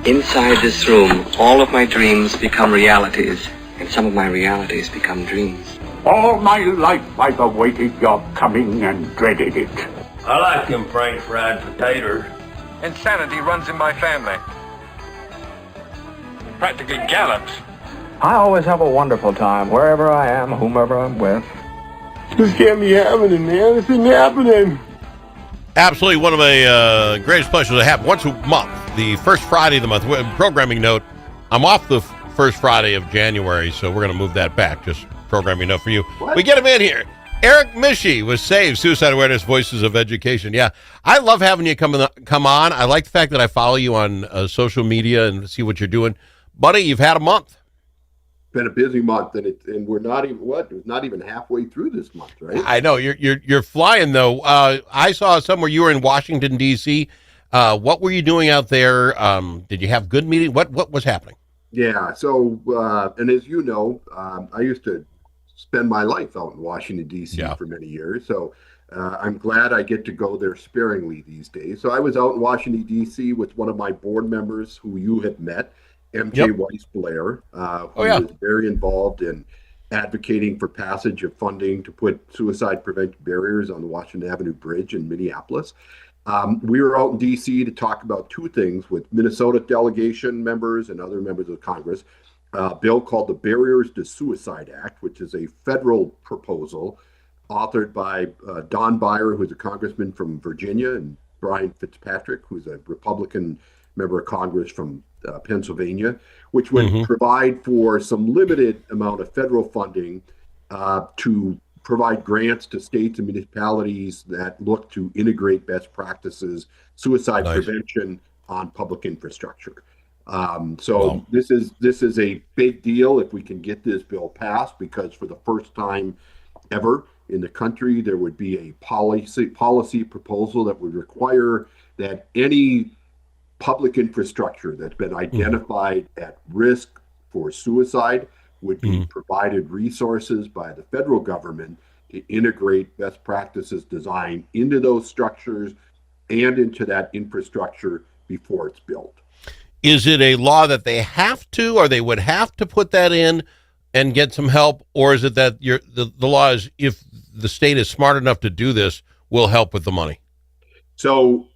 Inside this room, all of my dreams become realities, and some of my realities become dreams. All my life I've awaited your coming and dreaded it. I like them French fried potatoes. Insanity runs in my family. Practically gallops. I always have a wonderful time wherever I am, whomever I'm with. This can't be happening, man. This isn't happening. Absolutely one of my greatest pleasures to have once a month, the first Friday of the month. Programming note, I'm off the first Friday of January, so we're going to move that back. Just programming note for you. What? We get him in here. Erich Mische with S.A.V.E, Suicide Awareness Voices of Education. Yeah, I love having you come on. I like the fact that I follow you on social media and see what you're doing. Buddy, you've had a month. Been a busy month, and we're not even halfway through this month, right? I know you're flying though. I saw somewhere you were in Washington D.C. What were you doing out there? Did you have good meeting? What was happening? Yeah. So and as you know, I used to spend my life out in Washington D.C. for many years. So I'm glad I get to go there sparingly these days. So I was out in Washington D.C. with one of my board members who you had met. M.J. Weiss Blair, who was very involved in advocating for passage of funding to put suicide prevention barriers on the Washington Avenue Bridge in Minneapolis. We were out in D.C. to talk about two things with Minnesota delegation members and other members of Congress. A bill called the Barriers to Suicide Act, which is a federal proposal authored by Don Beyer, who's a congressman from Virginia, and Brian Fitzpatrick, who's a Republican member of Congress from Pennsylvania, which would provide for some limited amount of federal funding to provide grants to states and municipalities that look to integrate best practices, suicide prevention on public infrastructure. This is a big deal if we can get this bill passed, because for the first time ever in the country, there would be a policy proposal that would require that any public infrastructure that's been identified at risk for suicide would be provided resources by the federal government to integrate best practices design into those structures and into that infrastructure before it's built. Is it a law that they have to, or they would have to put that in and get some help, or is it that the law is, if the state is smart enough to do this, will help with the money? So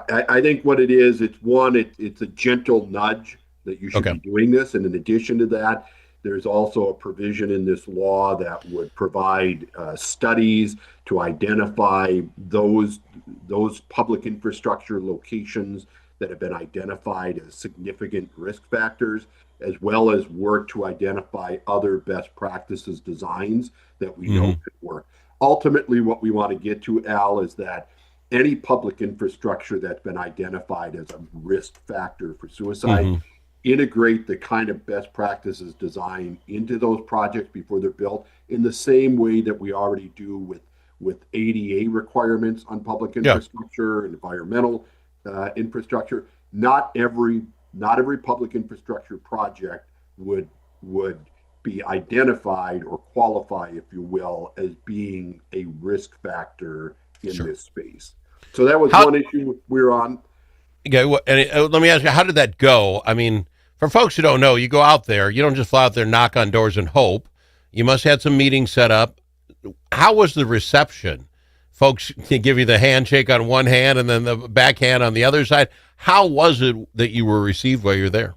I think what it is, it's a gentle nudge that you should be doing this. And in addition to that, there's also a provision in this law that would provide studies to identify those public infrastructure locations that have been identified as significant risk factors, as well as work to identify other best practices designs that we know could work. Ultimately, what we want to get to, Al, is that any public infrastructure that's been identified as a risk factor for suicide, integrate the kind of best practices design into those projects before they're built, in the same way that we already do with ADA requirements on public infrastructure and environmental infrastructure. Not every public infrastructure project would be identified or qualify, if you will, as being a risk factor in this space. So that was one issue we were on. Okay, let me ask you, how did that go? I mean, for folks who don't know, you go out there, you don't just fly out there, knock on doors and hope. You must have had some meetings set up. How was the reception? Folks can give you the handshake on one hand and then the backhand on the other side. How was it that you were received while you're there?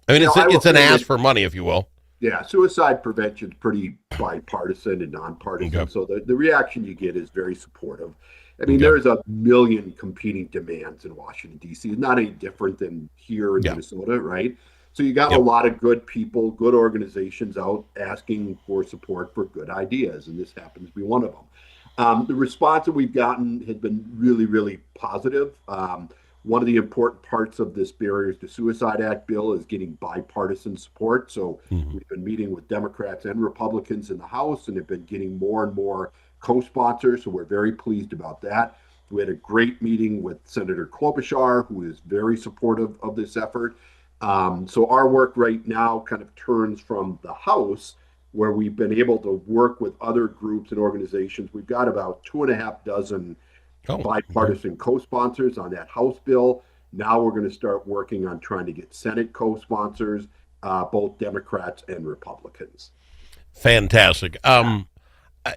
I mean, it's an ask for money, if you will. Yeah, suicide prevention is pretty bipartisan and nonpartisan. Okay. So the reaction you get is very supportive. I mean, there's a million competing demands in Washington, D.C. It's not any different than here in Minnesota, right? So you got a lot of good people, good organizations out asking for support for good ideas, and this happens to be one of them. The response that we've gotten has been really, really positive. One of the important parts of this Barriers to Suicide Act bill is getting bipartisan support. So we've been meeting with Democrats and Republicans in the House, and have been getting more and more co-sponsors. So we're very pleased about that. We had a great meeting with Senator Klobuchar, who is very supportive of this effort. So our work right now kind of turns from the House, where we've been able to work with other groups and organizations. We've got about 2.5 dozen bipartisan co-sponsors on that House bill. Now we're going to start working on trying to get Senate co-sponsors, both Democrats and Republicans. Fantastic.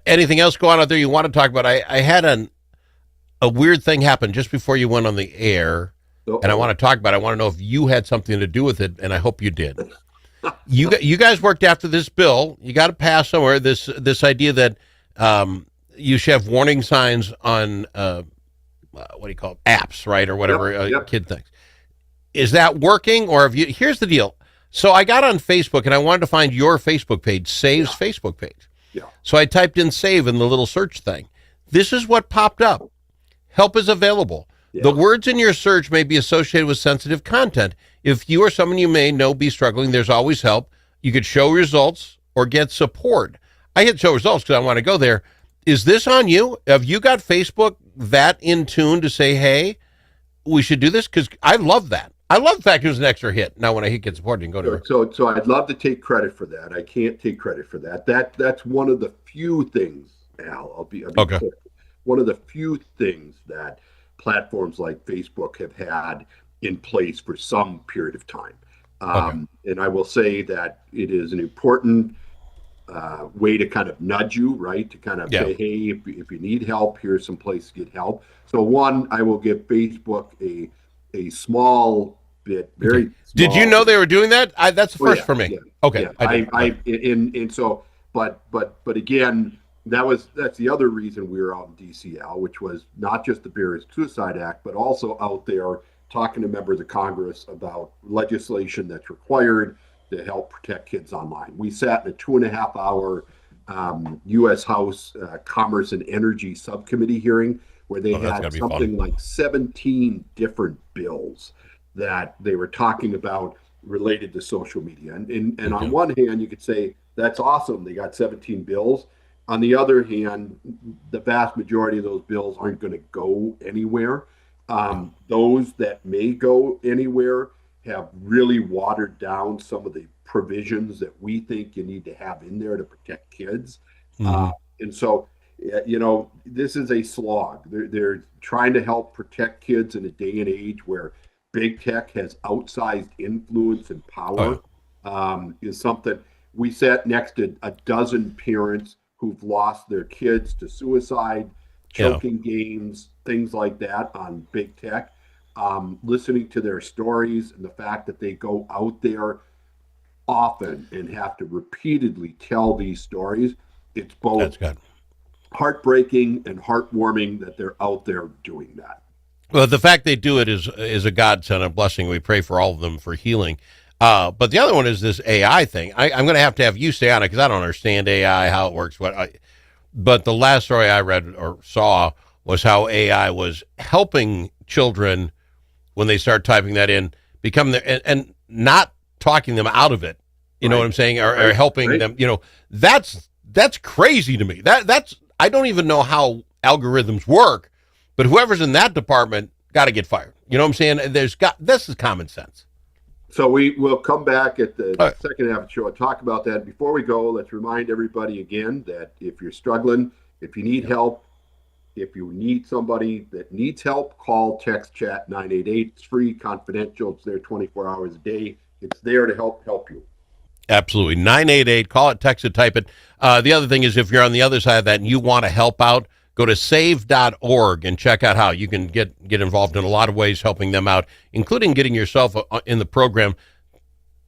Anything else going on out there you want to talk about? I had a weird thing happen just before you went on the air, and I want to talk about it. I want to know if you had something to do with it, and I hope you did. You guys worked after this bill. You got to pass somewhere this idea that you should have warning signs on what do you call it? Apps, right, or whatever kid thinks. Is that working, or have you? Here's the deal. So I got on Facebook and I wanted to find your Facebook page, S.A.V.E.'s Facebook page. Yeah. So I typed in S.A.V.E. in the little search thing. This is what popped up. Help is available. Yeah. The words in your search may be associated with sensitive content. If you or someone you may know be struggling, there's always help. You could show results or get support. I hit show results because I want to go there. Is this on you? Have you got Facebook that in tune to say, hey, we should do this? Because I love that. I love the fact it was an extra hit. Now, when I hit get support, you can go to it. So I'd love to take credit for that. I can't take credit for that. That's one of the few things, Al. I'll be okay. Clear. One of the few things that platforms like Facebook have had in place for some period of time. And I will say that it is an important way to kind of nudge you, right? To kind of say, hey, if you need help, here's some place to get help. So one, I will give Facebook a small bit, very small. Did you know they were doing that? That's the first for me. Yeah, okay. Yeah. But again, that's the other reason we were out in DCL, which was not just the Beer is Suicide Act, but also out there talking to members of Congress about legislation that's required to help protect kids online. We sat in a 2.5-hour U.S. House Commerce and Energy Subcommittee hearing where they had something like 17 different bills that they were talking about related to social media. And on one hand, you could say, that's awesome. They got 17 bills. On the other hand, the vast majority of those bills aren't going to go anywhere. Those that may go anywhere have really watered down some of the provisions that we think you need to have in there to protect kids. And so, this is a slog. They're trying to help protect kids in a day and age where big tech has outsized influence and power. Is something. We sat next to a dozen parents who've lost their kids to suicide, choking games, things like that on big tech. Listening to their stories and the fact that they go out there often and have to repeatedly tell these stories. It's both heartbreaking and heartwarming that they're out there doing that. Well, the fact they do it is a godsend, a blessing. We pray for all of them for healing. But the other one is this AI thing. I'm going to have you stay on it because I don't understand AI, how it works. But the last story I read or saw was how AI was helping children when they start typing that in, become and not talking them out of it. You know what I'm saying? Or helping them. That's crazy to me. That's I don't even know how algorithms work, but whoever's in that department got to get fired. You know what I'm saying? This is common sense. So we will come back at the second half of the show and talk about that. Before we go, let's remind everybody again that if you're struggling, if you need help, if you need somebody that needs help, call, text, chat 988. It's free, confidential. It's there 24 hours a day. It's there to help you. Absolutely. 988. Call it, text it, type it. The other thing is if you're on the other side of that and you want to help out, go to S.A.V.E..org and check out how you can get involved in a lot of ways, helping them out, including getting yourself in the program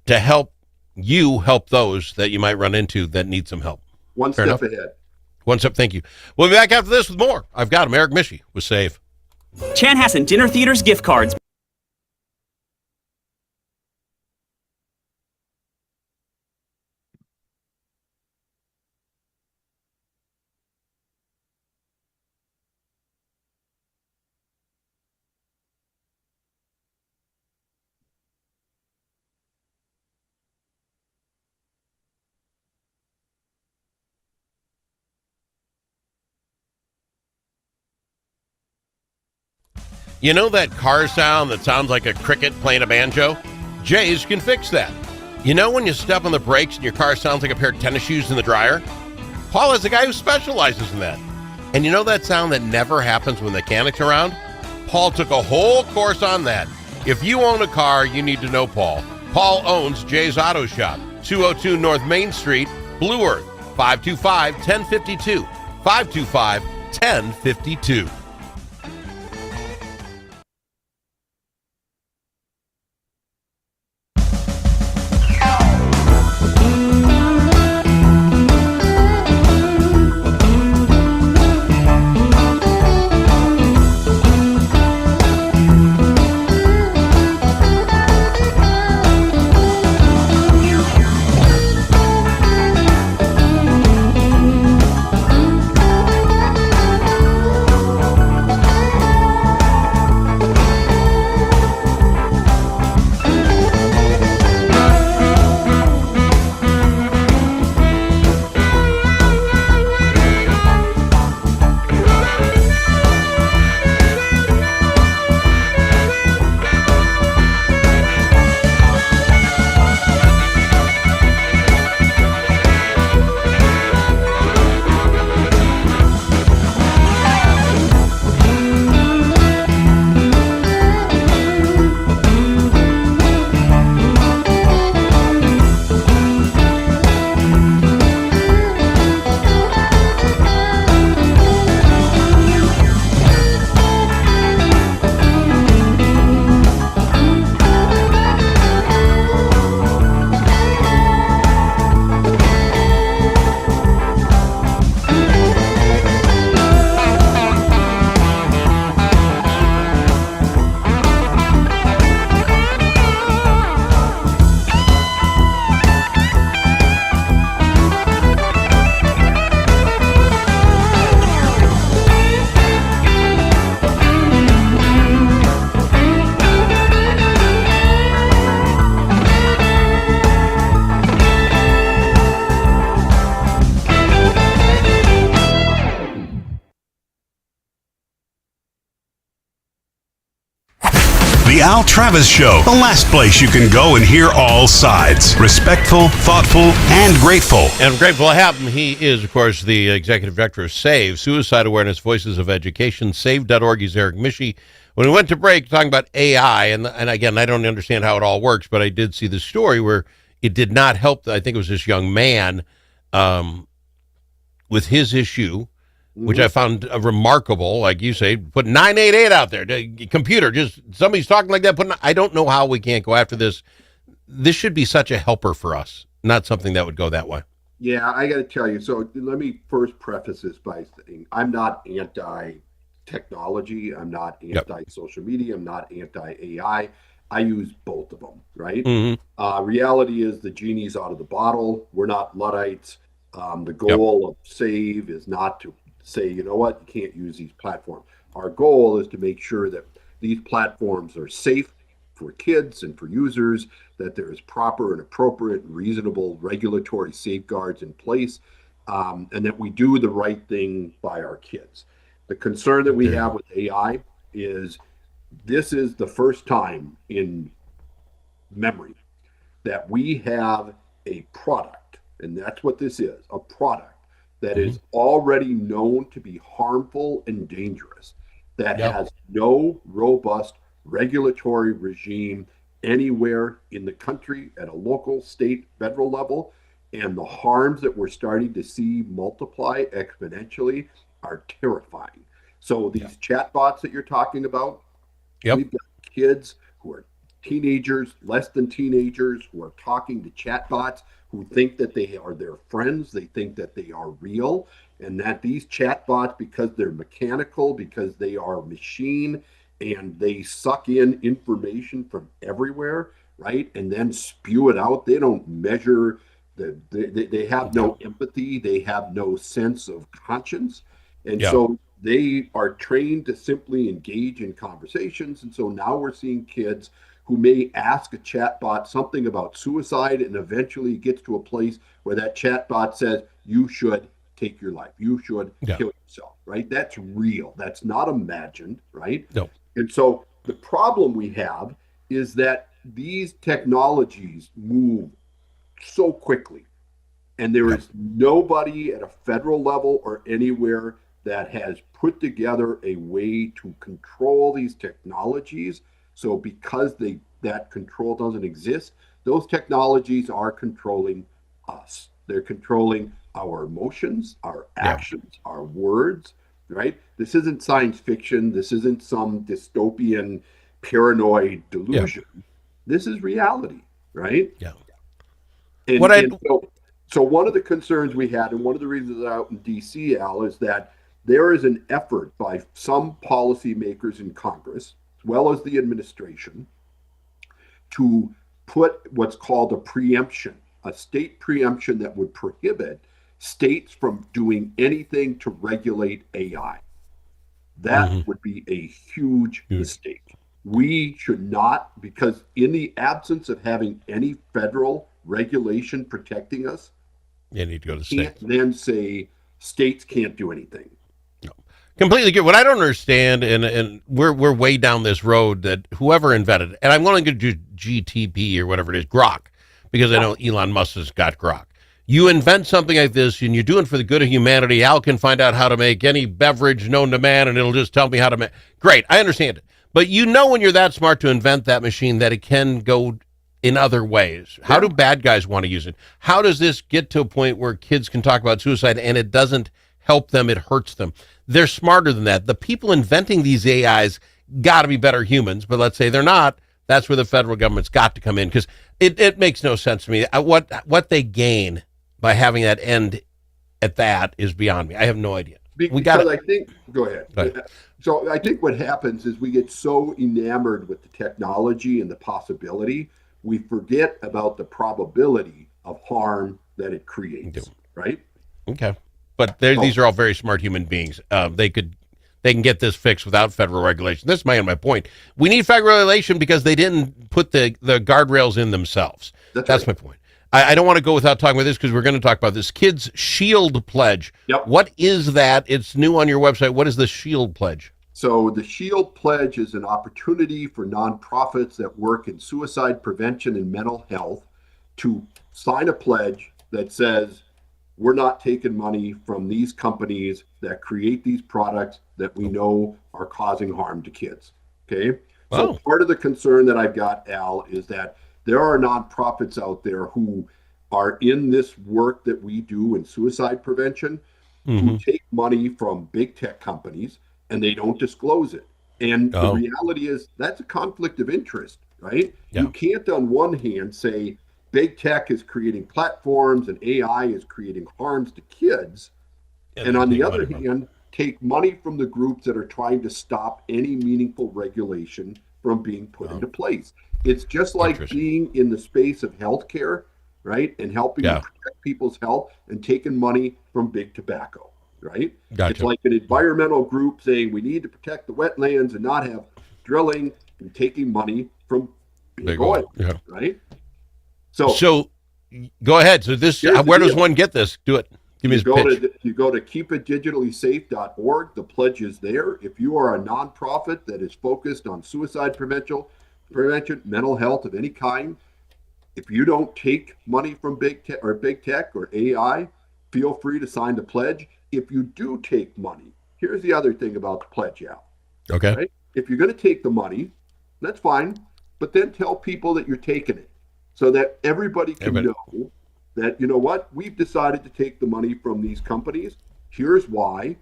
to help you help those that you might run into that need some help. One step ahead. One step. Thank you. We'll be back after this with more. I've got him, Erich Mische with S.A.V.E. Chanhassen Dinner Theaters gift cards. You know that car sound that sounds like a cricket playing a banjo? Jay's can fix that. You know when you step on the brakes and your car sounds like a pair of tennis shoes in the dryer? Paul is a guy who specializes in that. And you know that sound that never happens when the mechanic's around? Paul took a whole course on that. If you own a car, you need to know Paul. Paul owns Jay's Auto Shop, 202 North Main Street, Blue Earth, 525-1052, 525-1052. The Al Travis Show, the last place you can go and hear all sides. Respectful, thoughtful, and grateful. And I'm grateful to have him. He is, of course, the executive director of S.A.V.E, Suicide Awareness Voices of Education. S.A.V.E.org. He's Erich Mische. When we went to break talking about AI, and again, I don't understand how it all works, but I did see the story where it did not help. I think it was this young man with his issue, which I found remarkable. Like you say, put 988 out there. Computer, just somebody's talking like that. I don't know how we can't go after this. This should be such a helper for us, not something that would go that way. Yeah, I got to tell you. So let me first preface this by saying I'm not anti-technology. I'm not anti-social media. I'm not anti-AI. I use both of them, right? Reality is the genie's out of the bottle. We're not Luddites. The goal of S.A.V.E is not to say, you know what, you can't use these platforms. Our goal is to make sure that these platforms are safe for kids and for users, that there is proper and appropriate and reasonable regulatory safeguards in place, and that we do the right thing by our kids. The concern that we have with AI is this is the first time in memory that we have a product, and that's what this is, a product that is already known to be harmful and dangerous, that has no robust regulatory regime anywhere in the country at a local, state, federal level. And the harms that we're starting to see multiply exponentially are terrifying. So these chatbots that you're talking about, we've got kids who are teenagers, less than teenagers, who are talking to chatbots, who think that they are their friends, they think that they are real, and that these chatbots, because they're mechanical, because they are machine, and they suck in information from everywhere, right, and then spew it out. They don't measure, they have no empathy, they have no sense of conscience, and so they are trained to simply engage in conversations. And so now we're seeing kids who may ask a chatbot something about suicide, and eventually it gets to a place where that chatbot says, you should take your life. You should kill yourself, right? That's real. That's not imagined, right? No. And so the problem we have is that these technologies move so quickly, and there is nobody at a federal level or anywhere that has put together a way to control these technologies So because that control doesn't exist, those technologies are controlling us. They're controlling our emotions, our actions, our words, right? This isn't science fiction. This isn't some dystopian paranoid delusion. This is reality, right? Yeah. So one of the concerns we had, and one of the reasons out in D.C., Al, is that there is an effort by some policymakers in Congress, as well as the administration, to put what's called a preemption, a state preemption that would prohibit states from doing anything to regulate AI. That would be a huge mistake. We should not, because in the absence of having any federal regulation protecting us, you need to go to can't then say states can't do anything. No. Completely good. What I don't understand, and we're way down this road, that whoever invented it, and I'm going to do GTP or whatever it is, Grok, because I know Elon Musk has got Grok. You invent something like this, and you do it for the good of humanity. Al can find out how to make any beverage known to man, and it'll just tell me how to make. Great, I understand it. But you know when you're that smart to invent that machine that it can go in other ways. How do bad guys want to use it? How does this get to a point where kids can talk about suicide and it doesn't help them, it hurts them? They're smarter than that. The people inventing these AIs got to be better humans, but let's say they're not. That's where the federal government's got to come in, because it makes no sense to me. What they gain by having that end at that is beyond me. I have no idea. I think, go ahead. So I think what happens is we get so enamored with the technology and the possibility, we forget about the probability of harm that it creates, right? Okay. But these are all very smart human beings. They can get this fixed without federal regulation. This is my point. We need federal regulation because they didn't put the guardrails in themselves. That's my point. I don't want to go without talking about this, because we're going to talk about this Kids Shield Pledge. Yep. What is that? It's new on your website. What is the Shield Pledge? So the Shield Pledge is an opportunity for nonprofits that work in suicide prevention and mental health to sign a pledge that says, we're not taking money from these companies that create these products that we know are causing harm to kids. Okay. So part of the concern that I've got, Al, is that there are nonprofits out there who are in this work that we do in suicide prevention, who take money from big tech companies and they don't disclose it. And the reality is that's a conflict of interest, right? Yeah. You can't on one hand say big tech is creating platforms and AI is creating harms to kids. And on the other hand, take money from the groups that are trying to stop any meaningful regulation from being put into place. It's just like being in the space of healthcare, right? And helping to protect people's health and taking money from big tobacco, right? Gotcha. It's like an environmental group saying we need to protect the wetlands and not have drilling, and taking money from big oil, right? So go ahead. So this, where does one get this? Do it. Give me his pitch. You go to keepitdigitallysafe.org. The pledge is there. If you are a nonprofit that is focused on suicide prevention, mental health of any kind, if you don't take money from big tech or AI, feel free to sign the pledge. If you do take money, here's the other thing about the pledge, Al. Okay. Right? If you're going to take the money, that's fine, but then tell people that you're taking it so that everybody can know that, you know what, we've decided to take the money from these companies. Here's why.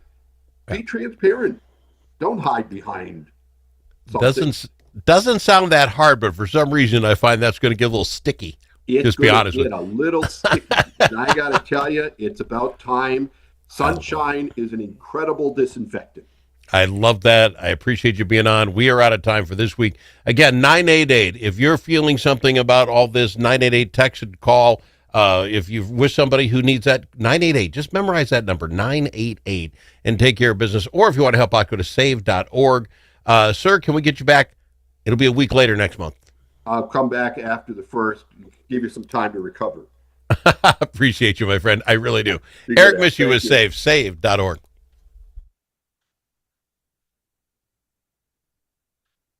Be transparent. Don't hide behind something. Doesn't sound that hard, but for some reason I find that's going to get a little sticky. Just be honest with you. A little sticky. And I got to tell you, it's about time. Sunshine is an incredible disinfectant. I love that. I appreciate you being on. We are out of time for this week. Again, 988. If you're feeling something about all this, 988, text and call. If you wish somebody who needs that, 988. Just memorize that number, 988, and take care of business. Or if you want to help out, go to S.A.V.E..org. Sir, can we get you back? It'll be a week later next month. I'll come back after the 1st, give you some time to recover. Appreciate you, my friend. I really do. Erich Mische was S.A.V.E.org.